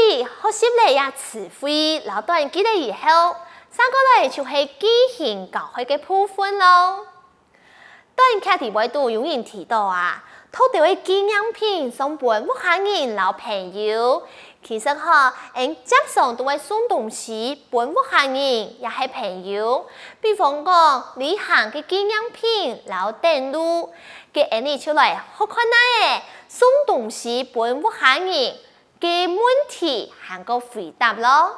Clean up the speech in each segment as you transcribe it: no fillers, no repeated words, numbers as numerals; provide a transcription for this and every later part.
里学习了也词汇，老段记了以后，三过来就是举行教会嘅部分咯。段卡伫尾度有人提到啊，偷掉嘅纪念品送俾屋企人老朋友。其實接送都會送東西俾屋企人，也係朋友。比方講，旅行嘅紀念品、老電路，嘅人哋出來好困難嘅，送東西俾屋企人嘅問題，行個回答咯。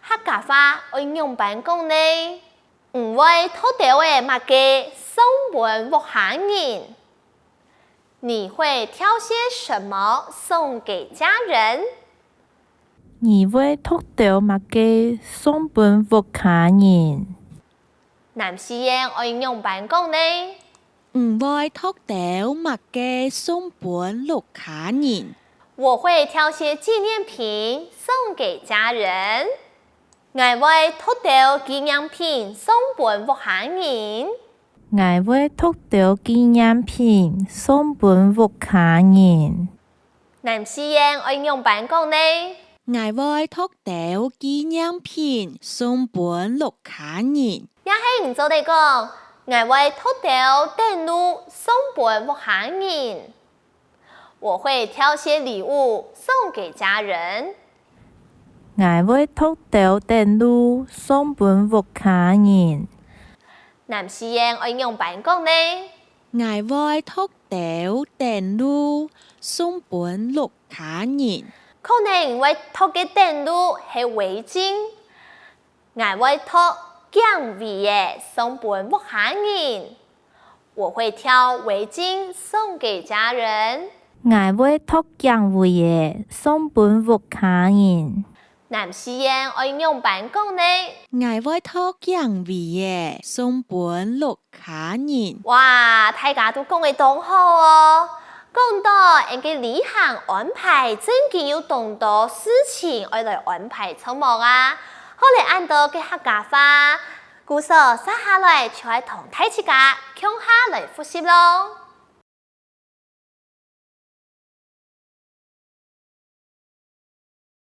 客家話會用辦講呢，唔會偷掉嘅物嘅送俾屋企人。你會挑些什麼送給家人？你會偷掉物嘅送俾屋企人？男士嘅愛用辦講呢？唔會偷掉物嘅送俾屋企人。我會挑些紀念品送給家人。我會偷掉紀念品送俾屋企人。我會偷掉紀念品送俾屋企人。男士嘅愛用辦講呢？我會偷掉紀念品送俾屋企人。也係唔做地講，我會偷掉電路送俾屋企人。我會挑些禮物送給家人。我會偷掉電路送俾屋企人。男士嘅愛用辦講呢？我會偷掉電路送俾屋企人。可能會偷嘅電路係圍巾，我會偷姜味嘅送俾屋企人。我會挑圍巾送給家人。我會偷姜味嘅送俾屋企人。男士嘅愛用辦講呢？我會偷姜味嘅送俾屋企人。哇，大家都講得當好哦！講到人嘅旅行安排，真嘅要當多事情愛來安排匆忙啊！好嚟按到嘅客家話，故事接下來就係同大家共下來複習咯。